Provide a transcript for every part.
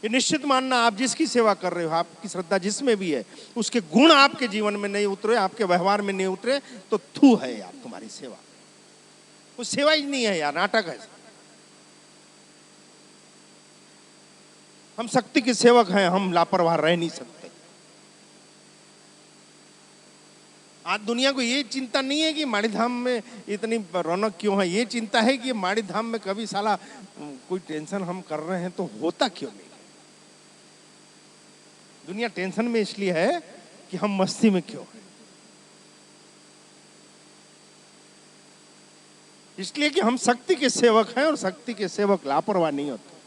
ये निश्चित मानना, आप जिसकी सेवा कर रहे हो, आपकी श्रद्धा जिसमें भी है, उसके गुण आपके जीवन में नहीं उतरे, आपके व्यवहार में नहीं उतरे, तो थू है यार तुम्हारी सेवा। वो सेवा ही नहीं है यार, नाटक है। हम शक्ति के सेवक हैं, हम लापरवाह रह नहीं सकते। आज दुनिया को ये चिंता नहीं है कि माड़ीधाम में इतनी रौनक क्यों है, ये चिंता है कि माड़ीधाम में कभी साला कोई टेंशन हम कर रहे हैं तो होता क्यों नहीं। दुनिया टेंशन में इसलिए है कि हम मस्ती में क्यों हैं, इसलिए कि हम शक्ति के सेवक हैं, और शक्ति के सेवक लापरवाह नहीं होते।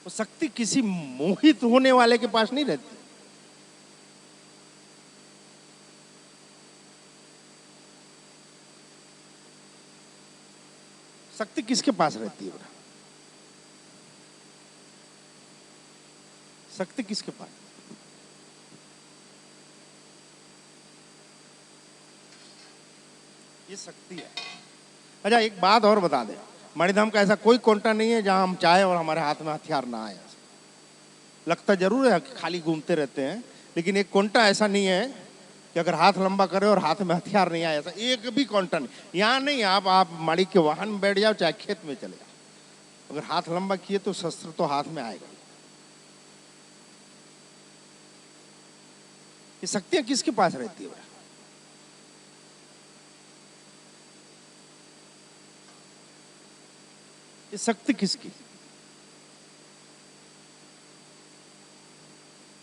वो शक्ति किसी मोहित होने वाले के पास नहीं रहती। शक्ति किसके पास रहती है बेटा? शक्ति किसके पास? ये शक्ति है। अच्छा, एक बात और बता दे, माड़ीधाम का ऐसा कोई कोंटा नहीं है जहां हम चाहे और हमारे हाथ में हथियार ना आए। लगता जरूर है कि खाली घूमते रहते हैं, लेकिन एक कोंटा ऐसा नहीं है कि अगर हाथ लंबा करे और हाथ में हथियार नहीं आए, ऐसा एक भी कोंटा नहीं। यहाँ नहीं, आप माड़ी के वाहन में बैठ जाओ, चाहे खेत में चले जाओ, अगर हाथ लंबा किए तो शस्त्र तो हाथ में आएगा। ये शक्तियां किसके पास रहती है? ये शक्ति किसकी?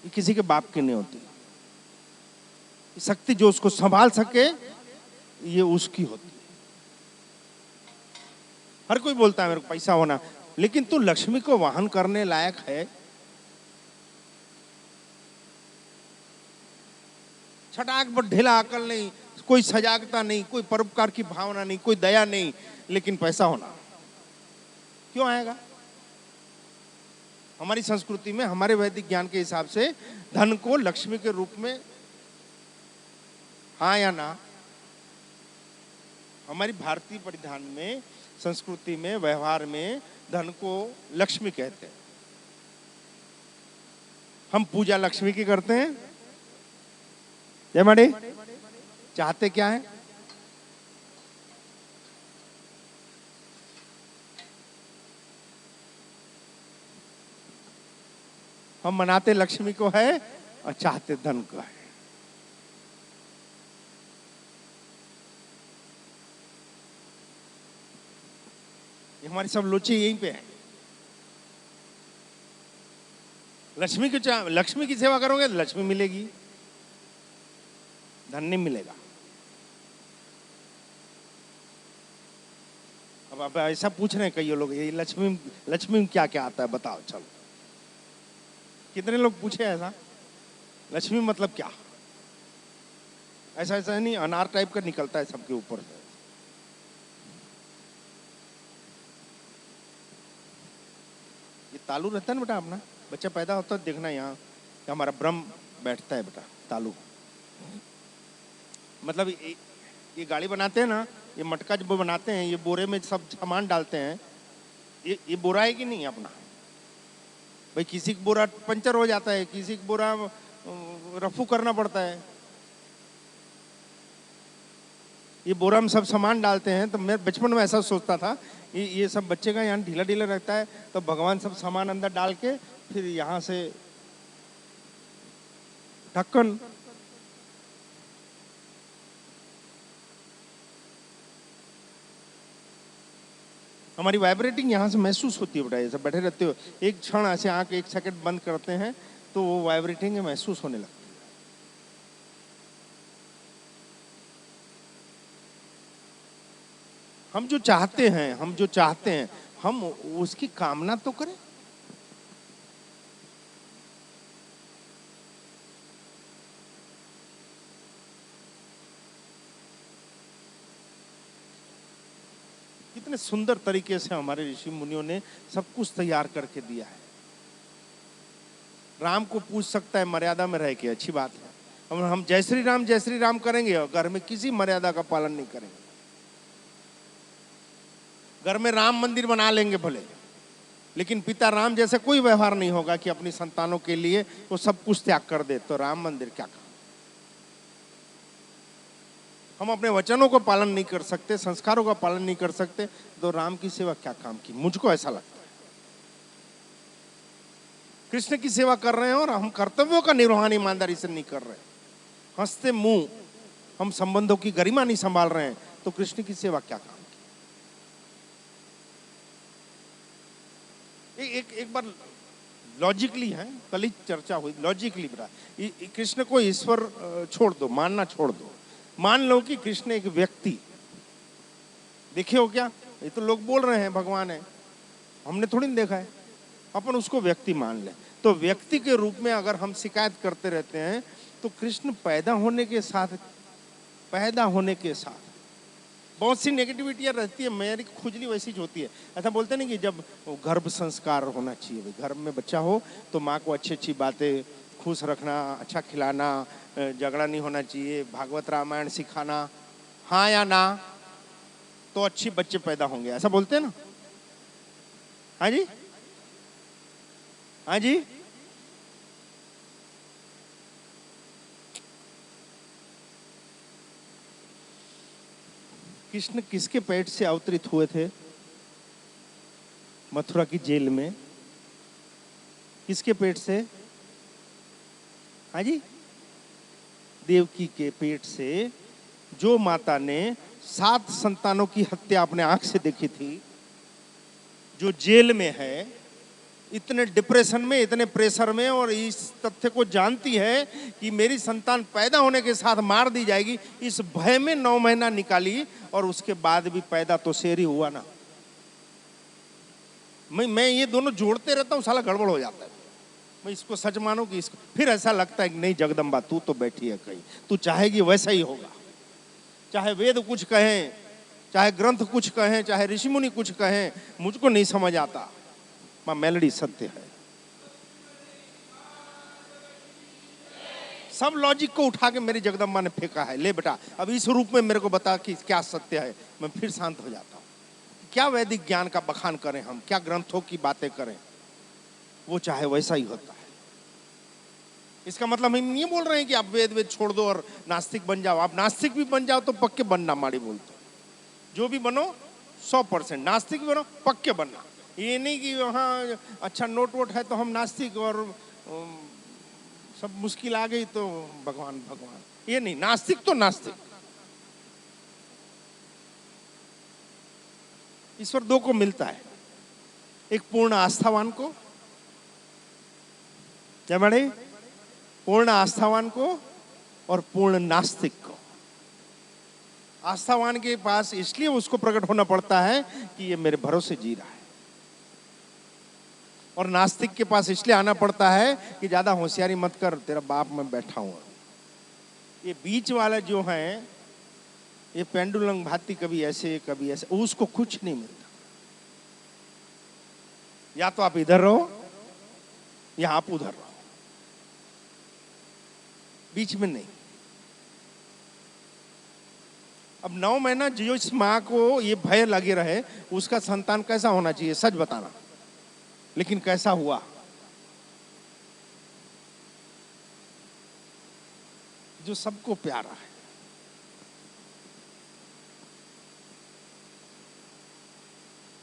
ये किसी के बाप की नहीं होती। ये शक्ति जो उसको संभाल सके, ये उसकी होती है। हर कोई बोलता है मेरे को पैसा होना, लेकिन तू लक्ष्मी को वाहन करने लायक है? छटाक पर ढीला अकल नहीं, कोई सजागता नहीं, कोई परोपकार की भावना नहीं, कोई दया नहीं, लेकिन पैसा होना क्यों आएगा? हमारी संस्कृति में, हमारे वैदिक ज्ञान के हिसाब से धन को लक्ष्मी के रूप में, हाँ या ना? हमारी भारतीय परिधान में, संस्कृति में, व्यवहार में धन को लक्ष्मी कहते हैं। हम पूजा लक्ष्मी की करते हैं। जय माड़ी, चाहते क्या है? हम मनाते लक्ष्मी को है और चाहते धन को है। ये हमारी सब लोची यहीं पे है। लक्ष्मी की सेवा करोगे तो लक्ष्मी मिलेगी, धन नहीं मिलेगा। अब ऐसा पूछ रहे हैं कई लोग, ये लक्ष्मी में क्या क्या आता है बताओ। चलो, कितने लोग पूछे ऐसा, लक्ष्मी मतलब क्या? ऐसा नहीं, अनार टाइप का निकलता है सबके ऊपर से। ये तालू रहता है ना बेटा, अपना बच्चा पैदा होता है, देखना यहाँ हमारा ब्रह्म बैठता है बेटा, तालू। मतलब ये गाड़ी बनाते हैं ना, ये मटका जब बनाते हैं, ये बोरे में सब सामान डालते हैं। ये बोरा है कि नहीं अपना? भाई किसी का बोरा पंचर हो जाता है, किसी का बोरा रफू करना पड़ता है। ये बोरा में सब सामान डालते हैं। तो मैं बचपन में ऐसा सोचता था, ये सब बच्चे का यहाँ ढीला ढीला रहता है, तो भगवान सब सामान अंदर डाल के फिर यहाँ से ढक्कन। हमारी वाइब्रेटिंग यहाँ से महसूस होती है बेटा। ऐसा बैठे रहते हो, एक क्षण ऐसे आंख एक सेकंड बंद करते हैं तो वो वाइब्रेटिंग महसूस होने लगती है। हम जो चाहते हैं, हम उसकी कामना तो करें। कितने सुंदर तरीके से हमारे ऋषि मुनियों ने सब कुछ तैयार करके दिया है। राम को पूछ सकता है मर्यादा में रह के, अच्छी बात है। हम जय श्री राम करेंगे और घर में किसी मर्यादा का पालन नहीं करेंगे। घर में राम मंदिर बना लेंगे भले, लेकिन पिता राम जैसे कोई व्यवहार नहीं होगा कि अपनी संतानों के लिए वो सब कुछ त्याग कर दे, तो राम मंदिर क्या काम। हम अपने वचनों को पालन नहीं कर सकते, संस्कारों का पालन नहीं कर सकते, तो राम की सेवा क्या काम की, मुझको ऐसा लगता है। कृष्ण की सेवा कर रहे हैं और हम कर्तव्यों का निर्वहन ईमानदारी से नहीं कर रहे, हंसते मुंह हम संबंधों की गरिमा नहीं संभाल रहे हैं, तो कृष्ण की सेवा क्या काम की। एक बार लॉजिकली है, कल ही चर्चा हुई, लॉजिकली बता, कृष्ण को ईश्वर छोड़ दो, मानना छोड़ दो, मान लो कि कृष्ण एक व्यक्ति, देखे हो क्या, ये तो लोग बोल रहे हैं भगवान है, हमने थोड़ी नहीं देखा है, अपन उसको व्यक्ति मान ले, तो व्यक्ति के रूप में अगर हम शिकायत करते रहते हैं, तो कृष्ण पैदा होने के साथ बहुत सी नेगेटिविटियाँ रहती है, मेरी खुजली वैसी होती है। ऐसा बोलते नहीं कि जब गर्भ संस्कार होना चाहिए, भाई गर्भ में बच्चा हो तो माँ को अच्छी अच्छी बातें, खुश रखना, अच्छा खिलाना, झगड़ा नहीं होना चाहिए, भागवत रामायण सिखाना, हाँ या ना, तो अच्छे बच्चे पैदा होंगे, ऐसा बोलते हैं ना। हाँ जी, हाँ जी, कृष्ण किसके पेट से अवतरित हुए थे? मथुरा की जेल में किसके पेट से? हाँ जी, देवकी के पेट से, जो माता ने 7 संतानों की हत्या अपने आंख से देखी थी, जो जेल में है, इतने डिप्रेशन में, इतने प्रेशर में, और इस तथ्य को जानती है कि मेरी संतान पैदा होने के साथ मार दी जाएगी, इस भय में 9 महीना निकाली, और उसके बाद भी पैदा तो शेर ही हुआ ना। मैं ये दोनों जोड़ते रहता हूँ, साला गड़बड़ हो जाता है। मैं इसको सच मानूं कि इसको, फिर ऐसा लगता है कि नहीं जगदम्बा तू तो बैठी है कहीं, तू चाहेगी वैसा ही होगा, चाहे वेद कुछ कहें, चाहे ग्रंथ कुछ कहें, चाहे ऋषि मुनि कुछ कहें, मुझको नहीं समझ आता, मां मेलडी सत्य है। सब लॉजिक को उठा के मेरी जगदम्बा ने फेंका है, ले बेटा अब इस रूप में मेरे को बता कि क्या सत्य है। मैं फिर शांत हो जाता हूं। क्या वैदिक ज्ञान का बखान करें हम, क्या ग्रंथों की बातें करें, वो चाहे वैसा ही होता है। इसका मतलब हम ये बोल रहे हैं कि आप वेद छोड़ दो और नास्तिक बन जाओ। आप नास्तिक भी बन जाओ तो पक्के बनना, माड़ी बोलते, जो भी बनो 100%, नास्तिक भी बनो पक्के बनना। ये नहीं कि वहाँ अच्छा नोट वोट है तो हम नास्तिक, और सब मुश्किल आ गई तो भगवान, ये नहीं, नास्तिक तो नास्तिक। ईश्वर 2 को मिलता है, एक पूर्ण आस्थावान को, क्या बड़े, पूर्ण आस्थावान को और पूर्ण नास्तिक को। आस्थावान के पास इसलिए उसको प्रकट होना पड़ता है कि ये मेरे भरोसे जी रहा है, और नास्तिक के पास इसलिए आना पड़ता है कि ज्यादा होशियारी मत कर, तेरा बाप मैं बैठा हूं। ये बीच वाला जो है, ये पेंडुलम भाती, कभी ऐसे कभी ऐसे, उसको कुछ नहीं मिलता। या तो आप इधर रहो या आप उधर रहो, बीच में नहीं। अब 9 महीना जो इस माँ को ये भय लगे रहे, उसका संतान कैसा होना चाहिए, सच बताना, लेकिन कैसा हुआ। जो सबको प्यारा है।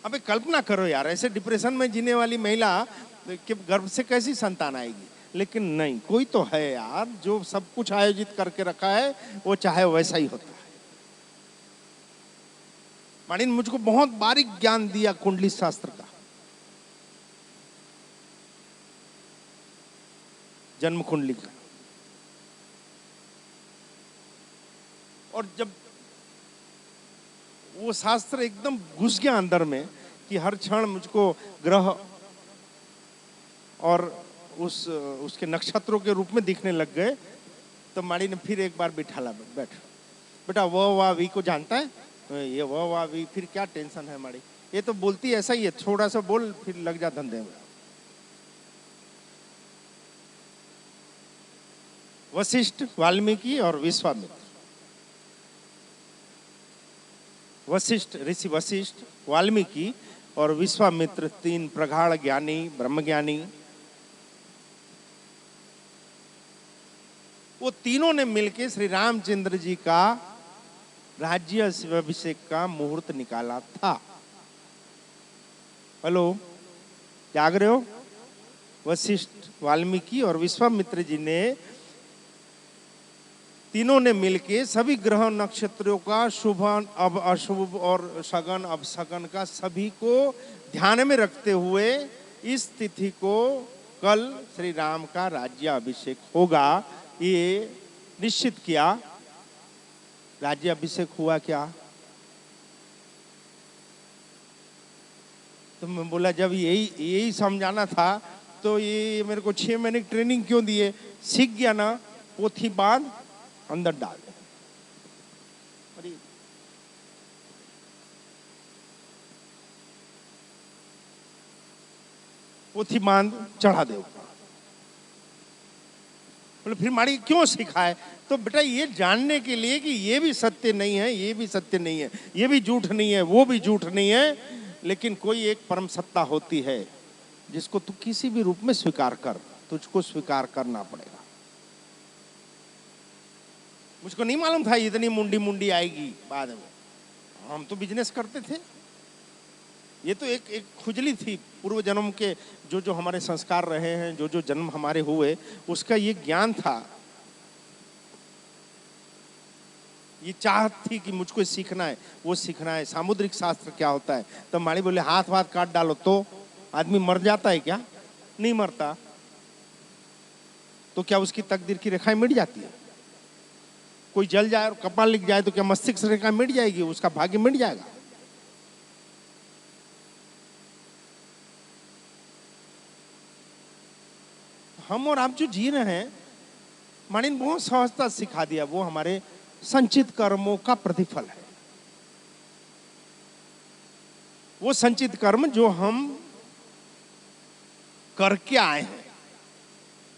अबे कल्पना करो यार, ऐसे डिप्रेशन में जीने वाली महिला के गर्भ से कैसी संतान आएगी। लेकिन नहीं, कोई तो है यार जो सब कुछ आयोजित करके रखा है, वो चाहे वैसा ही होता है। मानिन मुझको बहुत बारीक ज्ञान दिया कुंडली शास्त्र का, जन्म कुंडली का, और जब वो शास्त्र एकदम घुस गया अंदर में कि हर क्षण मुझको ग्रह और उसके नक्षत्रों के रूप में दिखने लग गए, तो माड़ी ने फिर एक बार बिठाला, बैठ बेटा, वो वाह वी को जानता है, ये वो वाह वी, फिर क्या टेंशन है माड़ी, ये तो बोलती ऐसा ही है, थोड़ा सा बोल फिर लग जा धंधे में। वशिष्ठ, वाल्मीकि और विश्वामित्र। वशिष्ठ, ऋषि वशिष्ठ, वाल्मीकि और विश्वामित्र 3 प्रगाढ़ ज्ञानी ब्रह्मज्ञानी, वो तीनों ने मिलकर श्री रामचंद्र जी का राज्य अभिषेक का मुहूर्त निकाला था। हेलो, जाग रहे हो? वशिष्ठ, वाल्मीकि और विश्वामित्र जी ने तीनों ने मिलके सभी ग्रह नक्षत्रों का शुभ अब अशुभ और सगन अब सगन का सभी को ध्यान में रखते हुए इस तिथि को कल श्री राम का राज्य अभिषेक होगा, ये निश्चित किया। राज्य अभिषेक हुआ क्या? तो मैं बोला जब यही समझाना था तो ये मेरे को 6 महीने की ट्रेनिंग क्यों दिए? सीख गया ना, पोथी बांध अंदर डाल दे। पोथी बांध चढ़ा दे। बोले फिर माड़ी क्यों सिखाए? तो बेटा ये जानने के लिए कि ये भी सत्य नहीं है, ये भी सत्य नहीं है, ये भी झूठ नहीं है, वो भी झूठ नहीं है, लेकिन कोई एक परम सत्ता होती है जिसको तू किसी भी रूप में स्वीकार कर, तुझको स्वीकार करना पड़ेगा। मुझको नहीं मालूम था इतनी मुंडी मुंडी आएगी बाद में, हम तो बिजनेस करते थे। ये तो एक खुजली थी पूर्व जन्म के, जो हमारे संस्कार रहे हैं, जो जन्म हमारे हुए, उसका ये ज्ञान था, ये चाहत थी कि मुझको सीखना है, वो सीखना है। सामुद्रिक शास्त्र क्या होता है? तब माड़ी बोले हाथ वाथ काट डालो तो आदमी मर जाता है क्या? नहीं मरता। तो क्या उसकी तकदीर की रेखाएं मिट जाती है? कोई जल जाए और कपाल लिख जाए तो क्या मस्तिष्क रेखा मिट जाएगी? उसका भाग्य मिट जाएगा? हम और आप जो जी रहे हैं, मानी ने बहुत सहजता सिखा दिया, वो हमारे संचित कर्मों का प्रतिफल है। वो संचित कर्म जो हम करके आए हैं,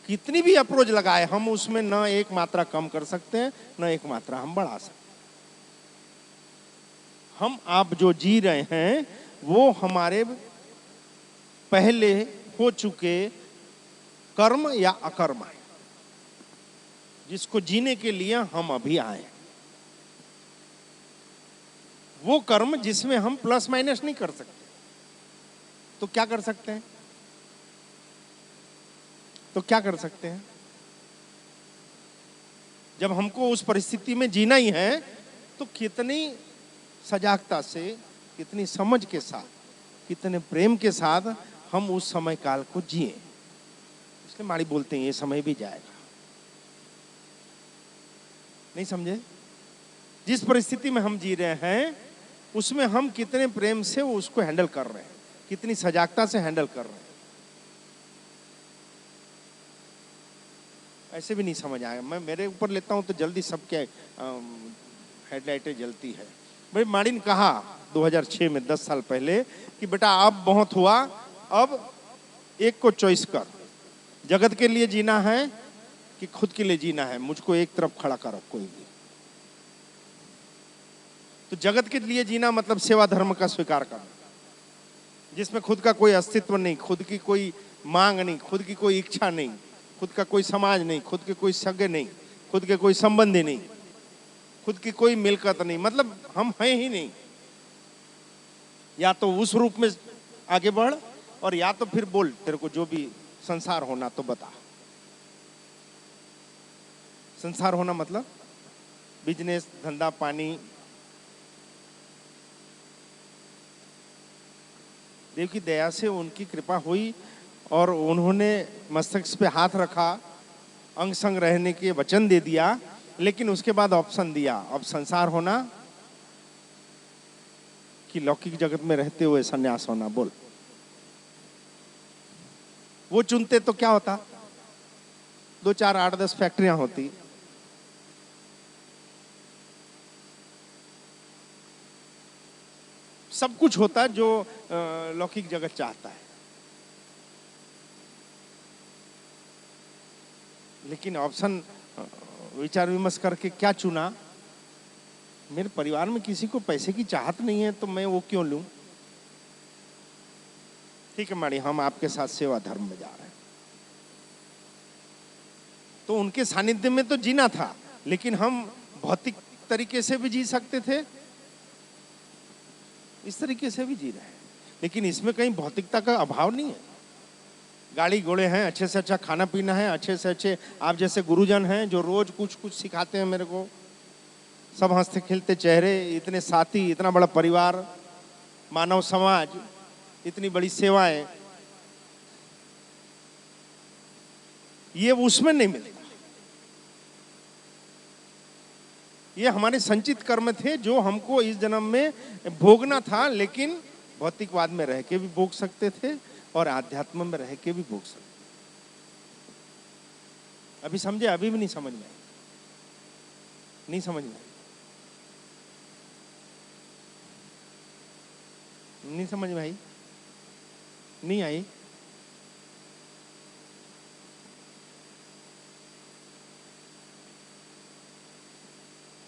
कितनी भी अप्रोच लगाए, हम उसमें न एक मात्रा कम कर सकते हैं, न एक मात्रा हम बढ़ा सकते हैं। हम आप जो जी रहे हैं वो हमारे पहले हो चुके कर्म या अकर्म है, जिसको जीने के लिए हम अभी आए। वो कर्म जिसमें हम प्लस माइनस नहीं कर सकते, तो क्या कर सकते हैं? तो क्या कर सकते हैं? जब हमको उस परिस्थिति में जीना ही है तो कितनी सजागता से, कितनी समझ के साथ, कितने प्रेम के साथ हम उस समय काल को जिए। इसलिए माड़ी बोलते हैं ये समय भी जाएगा। नहीं समझे? जिस परिस्थिति में हम जी रहे हैं उसमें हम कितने प्रेम से उसको हैंडल कर रहे हैं, कितनी सजागता से हैंडल कर रहे हैं। ऐसे भी नहीं समझ आएगा। मैं मेरे ऊपर लेता हूं तो जल्दी सबके हेडलाइटें जलती है। भाई माड़ी ने कहा 2006 में 10 साल पहले कि बेटा अब बहुत हुआ, अब एक को चॉइस कर, जगत के लिए जीना है कि खुद के लिए जीना है, मुझको एक तरफ खड़ा कर कोई भी। तो जगत के लिए जीना मतलब सेवा धर्म का स्वीकार करना, जिसमें खुद का कोई अस्तित्व नहीं, खुद की कोई मांग नहीं, खुद की कोई इच्छा नहीं, खुद का कोई समाज नहीं, खुद के कोई सगे नहीं, खुद के कोई संबंधी नहीं, खुद की कोई मिलकत नहीं, मतलब हम हैं ही नहीं। या तो उस रूप में आगे बढ़ और या तो फिर बोल, तेरे को जो भी संसार होना तो बता। संसार होना मतलब बिजनेस, धंधा पानी। देव की दया से उनकी कृपा हुई और उन्होंने मस्तक पे हाथ रखा, अंग संग रहने के वचन दे दिया, लेकिन उसके बाद ऑप्शन दिया, अब संसार होना कि लौकिक जगत में रहते हुए सन्यास होना। बोल, वो चुनते तो क्या होता? 2 4 8 10 फैक्ट्रियां होती। सब कुछ होता जो लौकिक जगत चाहता है, लेकिन ऑप्शन विचार विमर्श करके क्या चुना? मेरे परिवार में किसी को पैसे की चाहत नहीं है तो मैं वो क्यों लूं? ठीक है माड़ी, हम आपके साथ सेवा धर्म में जा रहे हैं। तो उनके सानिध्य में तो जीना था, लेकिन हम भौतिक तरीके से भी जी सकते थे, इस तरीके से भी जी रहे हैं, लेकिन इसमें कहीं भौतिकता का अभाव नहीं है। गाड़ी घोड़े हैं, अच्छे से अच्छा खाना पीना है, अच्छे से अच्छे आप जैसे गुरुजन हैं जो रोज कुछ कुछ सिखाते हैं मेरे को, सब हंसते खेलते चेहरे, इतने साथी, इतना बड़ा परिवार, मानव समाज, इतनी बड़ी सेवाएं, ये उसमें नहीं मिलेगा। ये हमारे संचित कर्म थे जो हमको इस जन्म में भोगना था, लेकिन भौतिकवाद में रह के भी भोग सकते थे और आध्यात्म में रह के भी भोग सकते। अभी समझे? अभी भी नहीं समझ में आई? नहीं समझ में आई? नहीं समझ में आई? नहीं आई?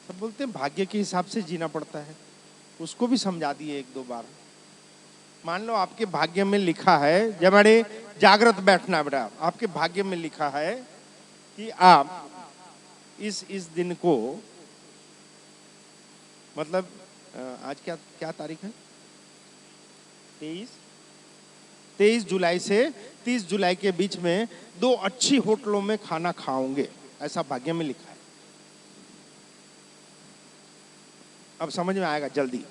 सब बोलते हैं भाग्य के हिसाब से जीना पड़ता है, उसको भी समझा दिए एक दो बार। मान लो आपके भाग्य में लिखा है, जब बड़े जागृत बैठना बेटा, आपके भाग्य में लिखा है कि आप इस दिन को, मतलब आज क्या क्या तारीख है? 23 जुलाई से 30 जुलाई के बीच में 2 अच्छी होटलों में खाना खाओगे, ऐसा भाग्य में लिखा है। अब समझ में आएगा जल्दी।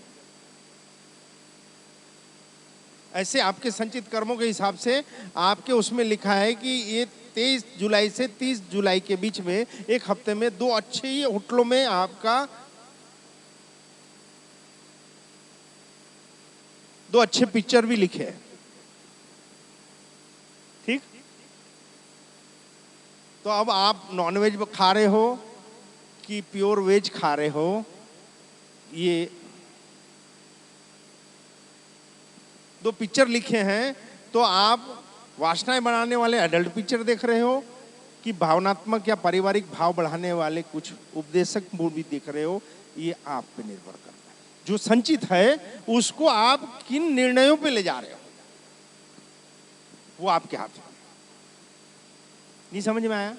ऐसे आपके संचित कर्मों के हिसाब से आपके उसमें लिखा है कि ये 23 जुलाई से 30 जुलाई के बीच में एक हफ्ते में 2 अच्छे ही होटलों में आपका 2 अच्छे पिक्चर भी लिखे हैं। ठीक? तो अब आप नॉनवेज खा रहे हो कि प्योर वेज खा रहे हो, ये 2 पिक्चर लिखे हैं। तो आप वासनाएं बनाने वाले एडल्ट पिक्चर देख रहे हो कि भावनात्मक या पारिवारिक भाव बढ़ाने वाले कुछ उपदेशक मूवी देख रहे हो, ये आप पे निर्भर करता है। जो संचित है उसको आप किन निर्णयों पे ले जा रहे हो, वो आपके हाथ में। नहीं समझ में आया?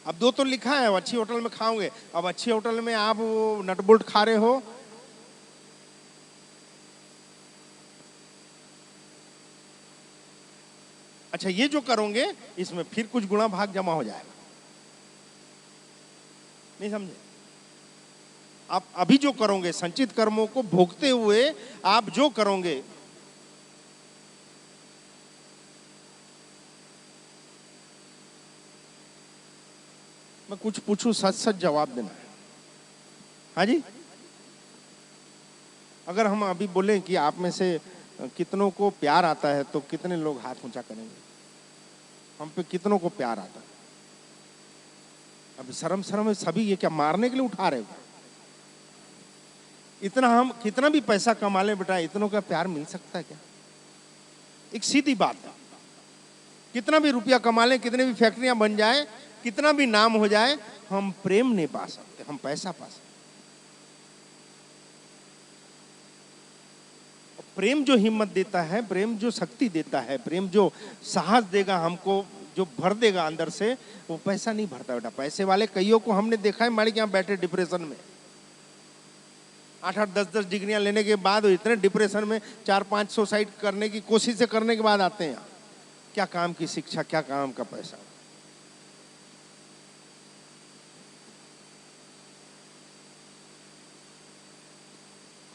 अब 2 तो लिखा है, अच्छी होटल में खाओगे, अब अच्छी होटल में आप वो नट बोल्ट खा रहे हो। अच्छा, ये जो करोगे इसमें फिर कुछ गुणा भाग जमा हो जाएगा। नहीं समझे? आप अभी जो करोगे, संचित कर्मों को भोगते हुए आप जो करोगे, मैं कुछ पूछूं, सच सच जवाब देना है। हाँ जी? अगर हम अभी बोलें कि आप में से कितनों को प्यार आता है, तो कितने लोग हाथ ऊंचा करेंगे? हम पे कितनों को प्यार आता है? अब शर्म शर्म सभी ये क्या मारने के लिए उठा रहे हो? इतना हम कितना भी पैसा कमा लें बेटा, इतनों का प्यार मिल सकता है क्या? एक सीधी बात है, कितना भी रुपया कमा लें, कितने भी फैक्ट्रियां बन जाए, कितना भी नाम हो जाए, हम प्रेम नहीं पा सकते, हम पैसा पा सकते। प्रेम जो हिम्मत देता है, प्रेम जो शक्ति देता है, प्रेम जो साहस देगा हमको, जो भर देगा अंदर से, वो पैसा नहीं भरता बेटा। पैसे वाले कईयों को हमने देखा है माड़ी के यहाँ बैठे डिप्रेशन में, 8-8, 10-10 डिग्रियां लेने के बाद इतने डिप्रेशन में 4-5 सुसाइड करने की कोशिश करने के बाद आते हैं। क्या काम की शिक्षा, क्या काम का पैसा।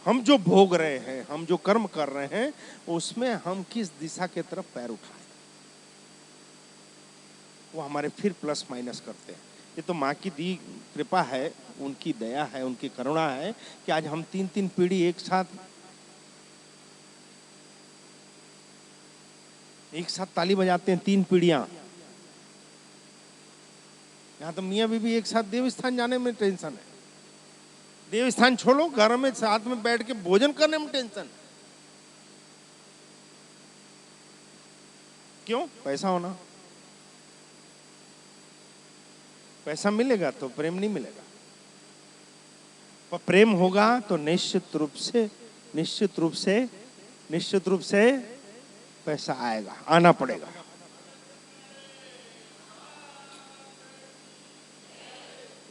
हम जो भोग रहे हैं, हम जो कर्म कर रहे हैं, उसमें हम किस दिशा के तरफ पैर उठाएं, वो हमारे फिर प्लस माइनस करते हैं। ये तो माँ की दी कृपा है, उनकी दया है, उनकी करुणा है कि आज हम 3-3 पीढ़ी एक साथ ताली बजाते हैं, 3 पीढ़ियां। यहाँ तो मियाँ बीबी एक साथ देवस्थान जाने में टेंशन है। देवस्थान छोड़ो, घर में साथ में बैठ के भोजन करने में टेंशन। क्यों? पैसा होना। पैसा मिलेगा तो प्रेम नहीं मिलेगा, और प्रेम होगा तो निश्चित रूप से पैसा आएगा, आना पड़ेगा।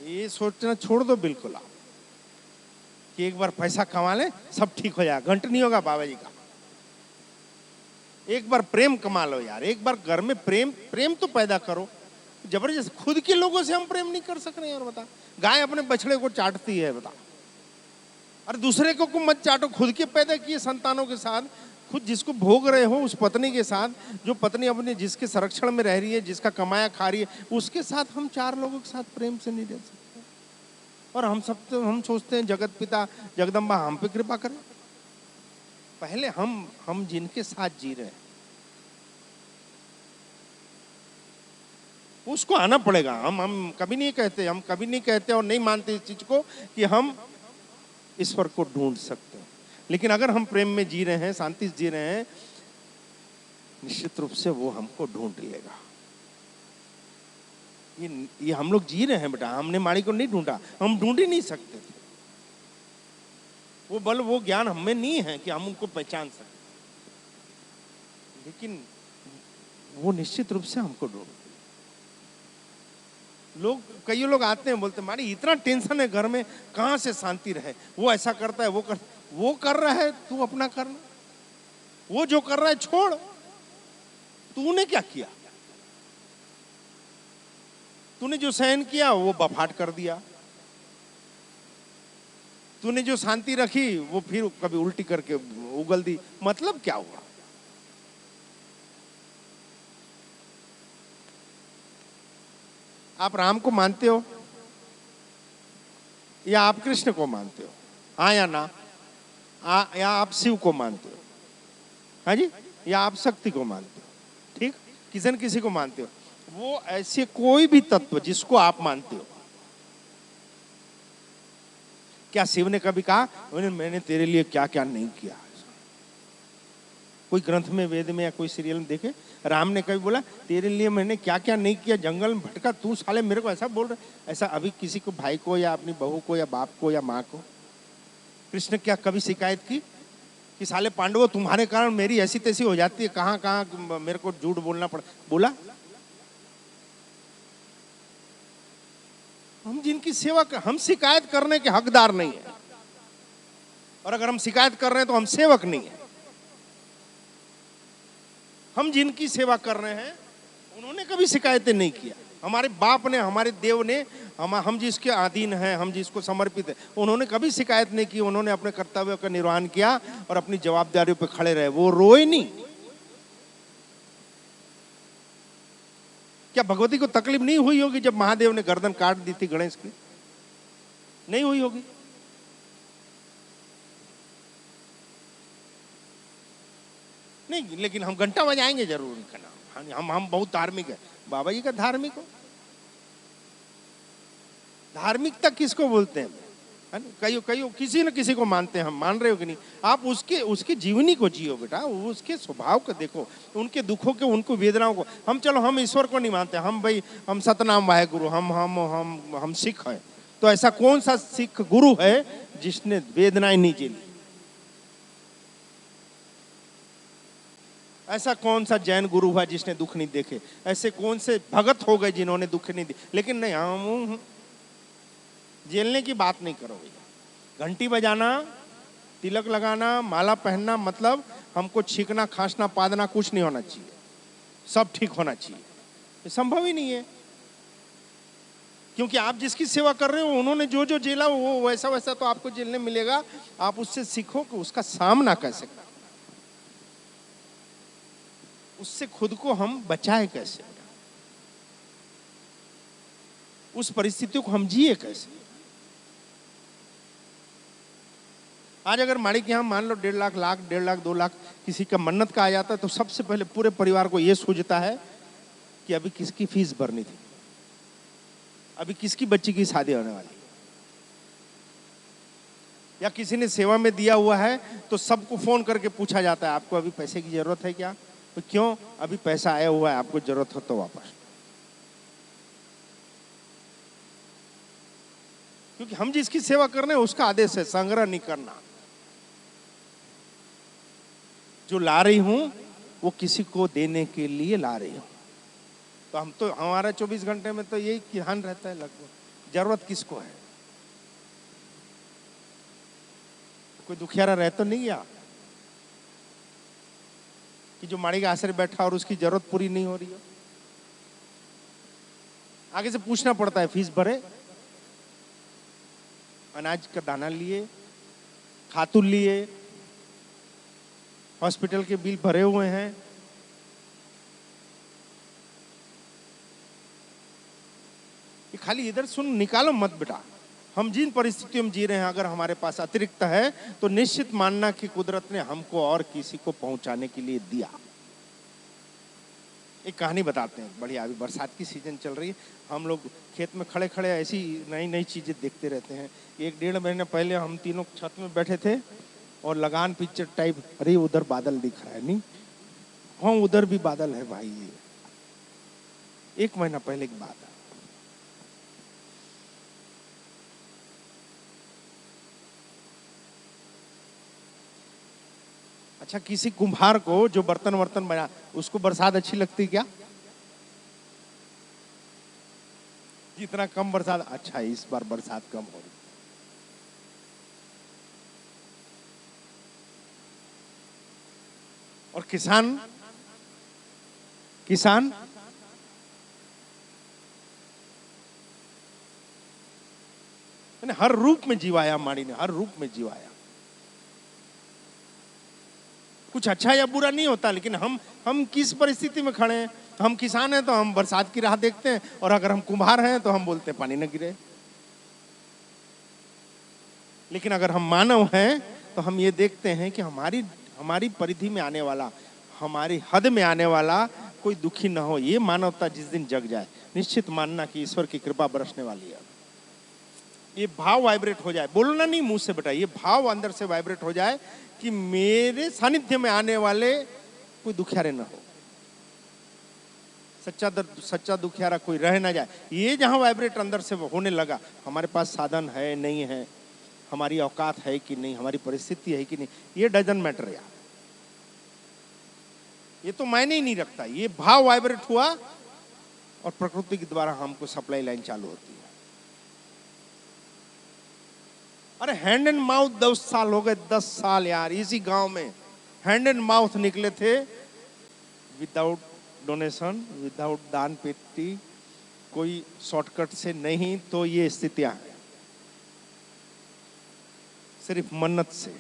ये सोचना छोड़ दो बिल्कुल आप कि एक बार पैसा कमा ले सब ठीक हो जाएगा। घंट नहीं होगा बाबा जी का। एक बार प्रेम कमा लो यार, एक बार घर में प्रेम तो पैदा करो। जबरदस्त खुद के लोगों से हम प्रेम नहीं कर सक रहे यार, बता। गाय अपने बछड़े को चाटती है, बता। अरे दूसरे को मत चाटो, खुद के पैदा किए संतानों के साथ, खुद जिसको भोग रहे हो उस पत्नी के साथ, जो पत्नी अपने जिसके संरक्षण में रह रही है, जिसका कमाया खा रही है, उसके साथ हम 4 लोगों के साथ प्रेम से नहीं रह सकते। और हम सब तो हम सोचते हैं जगत पिता जगदम्बा हम पे कृपा करें। पहले हम जिनके साथ जी रहे हैं उसको आना पड़ेगा। हम कभी नहीं कहते और नहीं मानते इस चीज को कि हम ईश्वर को ढूंढ सकते हैं। लेकिन अगर हम प्रेम में जी रहे हैं, शांति से जी रहे हैं, निश्चित रूप से वो हमको ढूंढ लेगा। ये हम लोग जी रहे हैं बेटा, हमने माड़ी को नहीं ढूंढा, हम ढूंढ ही नहीं सकते थे। वो बल वो ज्ञान हमें नहीं है कि हम उनको पहचान सकें, लेकिन वो निश्चित रूप से हमको ढूंढ। कई लोग आते हैं बोलते माड़ी इतना टेंशन है घर में, कहां से शांति रहे। वो ऐसा करता है, वो कर रहा है, तू अपना करना। वो जो कर रहा है छोड़, तूने क्या किया? तूने जो सहन किया वो बफाट कर दिया। तूने जो शांति रखी वो फिर कभी उल्टी करके उगल दी। मतलब क्या हुआ? आप राम को मानते हो या आप कृष्ण को मानते हो? हाँ या ना? या आप शिव को मानते हो? हाँ जी? या आप शक्ति को मानते हो? ठीक, किसी न किसी को मानते हो। वो ऐसे कोई भी तत्व जिसको आप मानते हो, क्या शिव ने कभी कहा मैंने तेरे लिए क्या क्या नहीं किया? कोई ग्रंथ में, वेद में या कोई सीरियल में देखे राम ने कभी बोला तेरे लिए मैंने क्या क्या नहीं किया, जंगल में भटका तू साले मेरे को ऐसा बोल रहे? ऐसा अभी किसी को, भाई को या अपनी बहू को या बाप को या माँ को? कृष्ण क्या कभी शिकायत की कि साले पांडवों तुम्हारे कारण मेरी ऐसी तैसी हो जाती है, कहाँ कहाँ मेरे को झूठ बोलना पड़ा? बोला? हम जिनकी सेवा हम शिकायत करने के हकदार नहीं है, और अगर हम शिकायत कर रहे हैं तो हम सेवक नहीं है। हम जिनकी सेवा कर रहे हैं उन्होंने कभी शिकायतें नहीं किया। हमारे बाप ने, हमारे देव ने, हम जिसके अधीन हैं, हम जिसको समर्पित है, उन्होंने कभी शिकायत नहीं की। उन्होंने अपने कर्तव्य का निर्वहन किया और अपनी जवाबदारियों पर खड़े रहे। वो रोए नहीं। क्या भगवती को तकलीफ नहीं हुई होगी जब महादेव ने गर्दन काट दी थी गणेश की? नहीं हुई होगी? नहीं, लेकिन हम घंटा बजाएंगे जरूर उनका नाम। हम बहुत धार्मिक है। बाबा जी का धार्मिक हो? धार्मिकता किसको बोलते हैं? कई किसी न किसी को मानते हैं। हम मान रहे हो कि नहीं? आप उसके जीवनी को जियो बेटा, उसके स्वभाव को देखो, उनके दुखों के, उनको वेदनाओं को। हम ईश्वर को नहीं मानते। हम सतनाम वाहेगुरु, हम सिख हैं। तो ऐसा कौन सा सिख गुरु है जिसने वेदनाएं नहीं झेली? ऐसा कौन सा जैन गुरु हुआ जिसने दुख नहीं देखे? ऐसे कौन से भगत हो गए जिन्होंने दुख नहीं दिए? लेकिन नहीं, हम झेलने की बात नहीं करो भैया। घंटी बजाना, तिलक लगाना, माला पहनना, मतलब हमको छींकना, खांसना, पादना कुछ नहीं होना चाहिए, सब ठीक होना चाहिए। ये संभव ही नहीं है, क्योंकि आप जिसकी सेवा कर रहे हो उन्होंने जो जो झेला वो वैसा वैसा तो आपको झेलने मिलेगा। आप उससे सीखो कि उसका सामना कैसे करना, उससे खुद को हम बचाए कैसे, उस परिस्थितियों को हम जिए कैसे। आज अगर माड़ी के यहाँ मान लो 1.5 लाख, 1.5 लाख, 2 लाख किसी का मन्नत का आ जाता है तो सबसे पहले पूरे परिवार को यह सूझता है कि अभी किसकी फीस भरनी थी, अभी किसकी बच्ची की शादी होने वाली, या किसी ने सेवा में दिया हुआ है तो सबको फोन करके पूछा जाता है आपको अभी पैसे की जरूरत है क्या? तो क्यों? अभी पैसा आया हुआ है, आपको जरूरत हो तो वापस। क्योंकि हम जिसकी सेवा कर रहे हैं उसका आदेश है संग्रह नहीं करना। जो ला रही हूं वो किसी को देने के लिए ला रही हो। तो हम तो हमारा 24 घंटे में तो यही ध्यान रहता है लगभग, जरूरत किसको है। कोई दुखियारा रह तो नहीं गया कि जो माड़ी के आश्रय बैठा और उसकी जरूरत पूरी नहीं हो रही हो। आगे से पूछना पड़ता है, फीस भरे, अनाज का दाना लिए, खातून लिए, हॉस्पिटल के बिल भरे हुए हैं। ये खाली इधर सुन निकालो मत बेटा। हम जिन परिस्थितियों में जी रहे हैं, अगर हमारे पास अतिरिक्त है तो निश्चित मानना कि कुदरत ने हमको और किसी को पहुंचाने के लिए दिया। एक कहानी बताते हैं बढ़िया। अभी बरसात की सीजन चल रही है, हम लोग खेत में खड़े खड़े ऐसी नई नई चीजें देखते रहते हैं। 1-1.5 महीने पहले हम तीनों छत में बैठे थे और लगान पिक्चर टाइप, अरे उधर बादल दिख रहा है, नहीं हाँ उधर भी बादल है भाई। ये 1 महीना पहले की बात है। अच्छा, किसी कुम्हार को जो बर्तन वर्तन बना, उसको बरसात अच्छी लगती क्या? जितना कम बरसात, अच्छा इस बार बरसात कम हो रही। और किसान किसान हर रूप में जीवाया, माड़ी ने हर रूप में जीवाया। कुछ अच्छा या बुरा नहीं होता, लेकिन हम किस परिस्थिति में खड़े हैं। हम किसान हैं तो हम बरसात की राह देखते हैं, और अगर हम कुम्हार हैं तो हम बोलते हैं पानी न गिरे। लेकिन अगर हम मानव हैं तो हम ये देखते हैं कि हमारी परिधि में आने वाला, हमारी हद में आने वाला कोई दुखी न हो। ये मानवता जिस दिन जग जाए, निश्चित मानना कि ईश्वर की कृपा बरसने वाली है। ये भाव वाइब्रेट हो जाए, बोलना नहीं मुंह से बेटा, ये भाव अंदर से वाइब्रेट हो जाए कि मेरे सानिध्य में आने वाले कोई दुखियारे ना हो। सच्चा दुखियारा कोई रह ना जाए। ये जहां वाइब्रेट अंदर से होने लगा, हमारे पास साधन है नहीं है, हमारी औकात है कि नहीं, हमारी परिस्थिति है कि नहीं, ये डजंट मैटर यार। ये तो मायने ही नहीं रखता। ये भाव वाइब्रेट हुआ और प्रकृति के द्वारा हमको सप्लाई लाइन चालू होती है। अरे हैंड एंड माउथ 10 साल हो गए, 10 साल यार इसी गांव में हैंड एंड माउथ निकले थे, विदाउट डोनेशन, विदाउट दान पेटी, कोई शॉर्टकट से नहीं। तो ये स्थितियां हैं सिर्फ मन्नत से।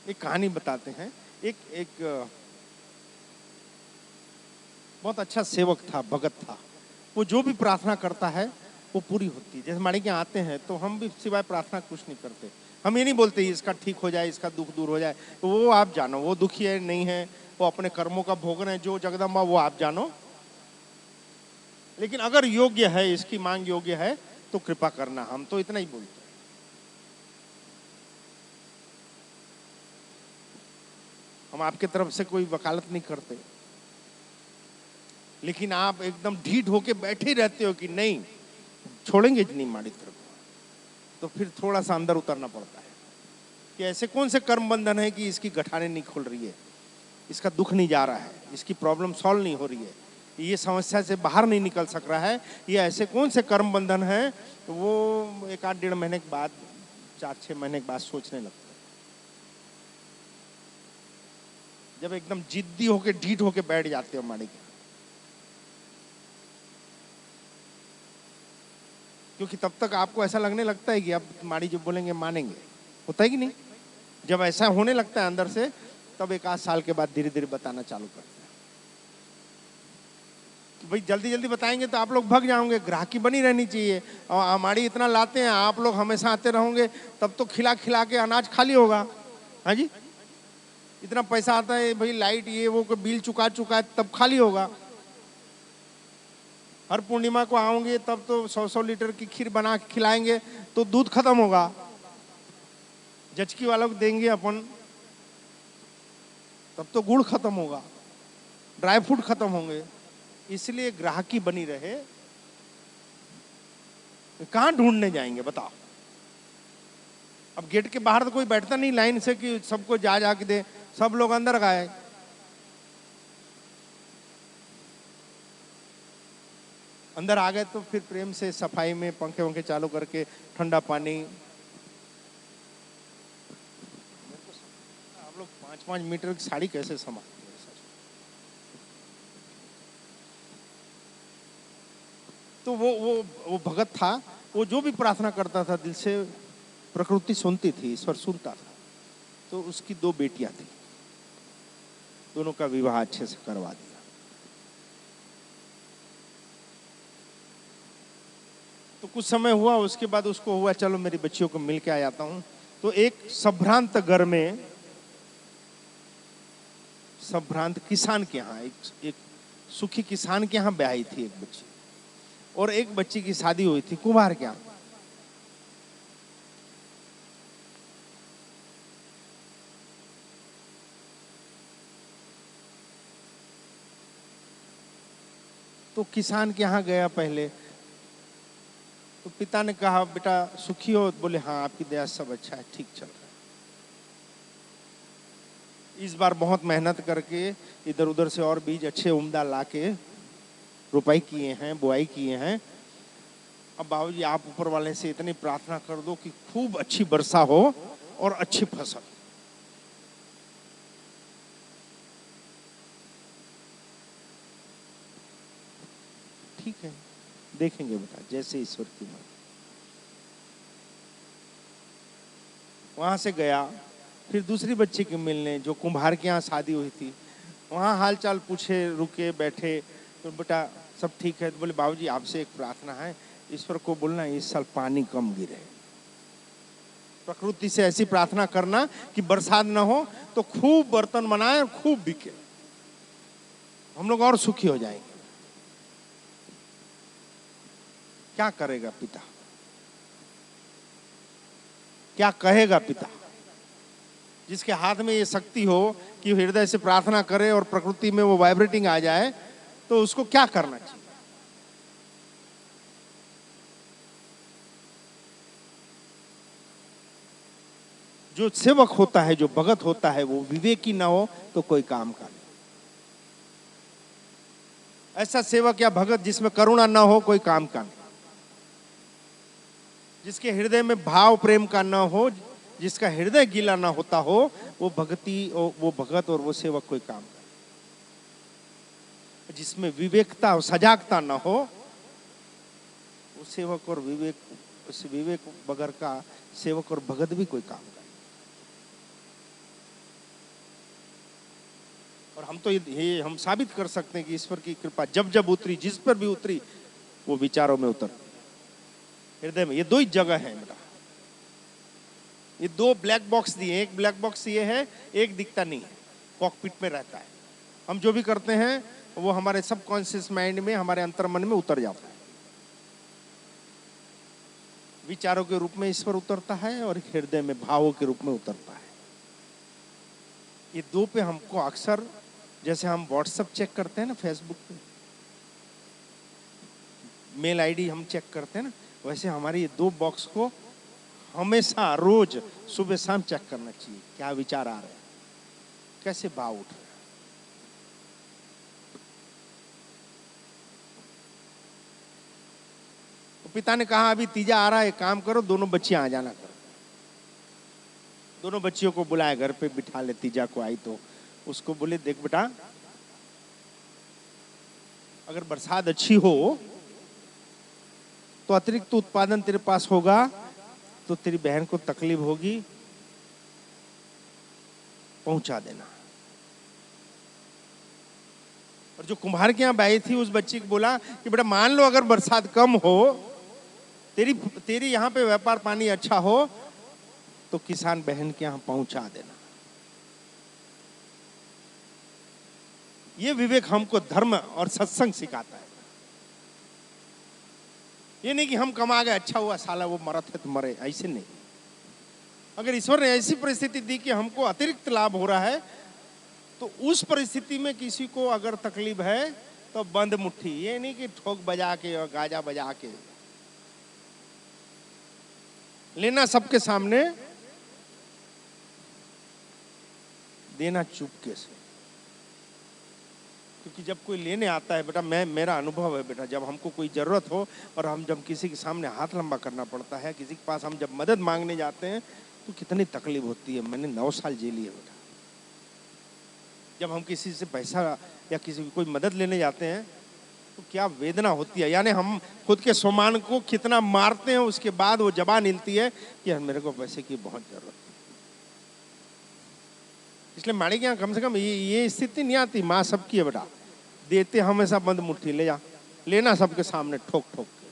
एक कहानी बताते हैं। एक बहुत अच्छा सेवक था, भगत था। वो जो भी प्रार्थना करता है वो पूरी होती है। जैसे माड़ी के आते हैं तो हम भी सिवाय प्रार्थना कुछ नहीं करते। हम ये नहीं बोलते इसका ठीक हो जाए, इसका दुख दूर हो जाए। तो वो आप जानो, वो दुखी है नहीं है, वो अपने कर्मों का भोग रहे हैं, जो जगदम्बा वो आप जानो। लेकिन अगर योग्य है, इसकी मांग योग्य है तो कृपा करना। हम तो इतना ही बोलते हैं। हम आपके तरफ से कोई वकालत नहीं करते, लेकिन आप एकदम ढीठ होके बैठे रहते हो कि नहीं छोड़ेंगे नहीं माड़ी तरफ, तो फिर थोड़ा सा अंदर उतरना पड़ता है कि ऐसे कौन से कर्म बंधन है कि इसकी गठाने नहीं खुल रही है, इसका दुख नहीं जा रहा है, इसकी प्रॉब्लम सॉल्व नहीं हो रही है, ये समस्या से बाहर नहीं निकल सक रहा है। ये ऐसे कौन से कर्म बंधन है? तो वो 1-8-1.5 महीने के बाद, 4-6 महीने के बाद सोचने लगता है। जब एकदम जिद्दी होके ढीठ होके बैठ जाते हो माड़ी के, क्योंकि तब तक आपको ऐसा लगने लगता है कि अब माड़ी जो बोलेंगे मानेंगे। होता है कि नहीं? जब ऐसा होने लगता है अंदर से, तब 1-8 साल के बाद धीरे धीरे बताना चालू करते हैं। तो भाई जल्दी जल्दी बताएंगे तो आप लोग भग जाओगे। ग्राहकी बनी रहनी चाहिए। और हमारी इतना लाते हैं, आप लोग हमेशा आते रहोगे, तब तो खिला खिला के अनाज खाली होगा। हाँ जी, इतना पैसा आता है भाई, लाइट ये वो बिल चुका है, तब खाली होगा। हर पूर्णिमा को आओगे तब तो 100-100 लीटर की खीर बना के खिलाएंगे तो दूध खत्म होगा। जचकी वालों को देंगे अपन, तब तो गुड़ खत्म होगा, ड्राई फ्रूट खत्म होंगे। इसलिए ग्राहकी बनी रहे कहाँ ढूंढने जाएंगे बताओ। अब गेट के बाहर तो कोई बैठता नहीं लाइन से कि सबको जा जा के दे, सब लोग अंदर गए। अंदर आ गए तो फिर प्रेम से सफाई में पंखे वंखे चालू करके ठंडा पानी। आप लोग 5-5 मीटर की साड़ी कैसे संभालते हैं? तो वो भगत था, वो जो भी प्रार्थना करता था दिल से, प्रकृति सुनती थी, ईश्वर सुनता था। तो उसकी 2 बेटियां थी, दोनों का विवाह अच्छे से करवा दिया। तो कुछ समय हुआ, उसके बाद उसको हुआ चलो मेरी बच्चियों को मिल के आ जाता हूं। तो एक संभ्रांत घर में, संभ्रांत किसान के यहाँ, एक सुखी किसान के यहाँ ब्याही थी एक बच्ची, और एक बच्ची की शादी हुई थी कुम्हार के यहाँ। तो किसान के यहाँ गया पहले, तो पिता ने कहा बेटा सुखी हो? बोले हाँ आपकी दया सब अच्छा है, ठीक चल रहा है। इस बार बहुत मेहनत करके इधर उधर से और बीज अच्छे उम्दा ला के रोपाई किए हैं, बुआई किए हैं। अब बाबूजी आप ऊपर वाले से इतनी प्रार्थना कर दो कि खूब अच्छी वर्षा हो और अच्छी फसल। ठीक है देखेंगे बेटा, जैसे ईश्वर की मर्जी। वहां से गया, फिर दूसरी बच्ची के मिलने, जो कुम्हार के यहाँ शादी हुई थी, वहाँ हालचाल पूछे, रुके बैठे। तो बेटा सब ठीक है? तो बोले बाबूजी आपसे एक प्रार्थना है, ईश्वर को बोलना इस साल पानी कम गिरे। प्रकृति से ऐसी प्रार्थना करना कि बरसात ना हो तो खूब बर्तन बनाए और खूब बिके, हम लोग और सुखी हो जाएंगे। क्या करेगा पिता, क्या कहेगा पिता? जिसके हाथ में ये शक्ति हो कि हृदय से प्रार्थना करे और प्रकृति में वो वाइब्रेटिंग आ जाए, तो उसको क्या करना चाहिए? जो सेवक होता है, जो भगत होता है, वो विवेकी ना हो तो कोई काम का नहीं। ऐसा सेवक या भगत जिसमें करुणा ना हो, कोई काम का नहीं। जिसके हृदय में भाव प्रेम का ना हो, जिसका हृदय गीला ना होता हो, वो भक्ति, वो भगत और वो सेवक कोई काम का नहीं। जिसमें विवेकता और सजागता ना हो, वो सेवक और विवेक, उस विवेक बगैर का सेवक और भगत भी कोई काम का नहीं। और हम तो ये हम साबित कर सकते हैं कि ईश्वर की कृपा जब जब उतरी, जिस पर भी उतरी, वो विचारों में उतर, हृदय में। ये 2 ही जगह है बेटा, ये 2 ब्लैक बॉक्स दिए। एक ब्लैक बॉक्स ये है, एक दिखता नहीं है, कॉकपिट में रहता है। हम जो भी करते हैं वो हमारे सबकॉन्शियस माइंड में, हमारे अंतर्मन में उतर जाता है। विचारों के रूप में ईश्वर उतरता है और हृदय में भावों के रूप में उतरता है। ये 2 पे हमको अक्सर, जैसे हम व्हाट्सएप चेक करते हैं ना, फेसबुक पे मेल आईडी हम चेक करते हैं ना, वैसे हमारी ये 2 बॉक्स को हमेशा रोज सुबह शाम चेक करना चाहिए। क्या विचार आ रहे हैं, कैसे भाव उठ रहे हैं। तो पिता ने कहा अभी तीजा आ रहा है, काम करो, दोनों बच्चियां आ जाना करो। दोनों बच्चियों को बुलाया, घर पे बिठा ले। तीजा को आई तो उसको बोले देख बेटा, अगर बरसात अच्छी हो तो अतिरिक्त उत्पादन तेरे पास होगा, तो तेरी बहन को तकलीफ होगी, पहुंचा देना। और जो कुम्हार के यहाँ ब्याही थी, उस बच्ची को बोला कि बेटा मान लो अगर बरसात कम हो, तेरी यहाँ पे व्यापार पानी अच्छा हो, तो किसान बहन के यहाँ पहुंचा देना। ये विवेक हमको धर्म और सत्संग सिखाता है। ये नहीं कि हम कमा गए, अच्छा हुआ साला वो मरत है तो मरे, ऐसे नहीं। अगर ईश्वर ने ऐसी परिस्थिति दी कि हमको अतिरिक्त लाभ हो रहा है, तो उस परिस्थिति में किसी को अगर तकलीफ है तो बंद मुट्ठी, ये नहीं कि ठोक बजा के और गाजा बजा के। लेना सबके सामने, देना चुपके से। क्योंकि जब कोई लेने आता है बेटा, मेरा अनुभव है बेटा, जब हमको कोई जरूरत हो और हम जब किसी के सामने हाथ लंबा करना पड़ता है, किसी के पास हम जब मदद मांगने जाते हैं तो कितनी तकलीफ होती है। मैंने 9 साल झेली है बेटा। जब हम किसी से पैसा या किसी की कोई मदद लेने जाते हैं तो क्या वेदना होती है। यानी हम खुद के सम्मान को कितना मारते हैं, उसके बाद वो जबान हिलती है कि मेरे को पैसे की बहुत जरूरत है। इसलिए माड़ी के यहाँ कम से कम ये स्थिति नहीं आती। माँ सबकी है बेटा, देते हमेशा बंद मुट्ठी, ले जा, लेना सबके सामने ठोक ठोक के।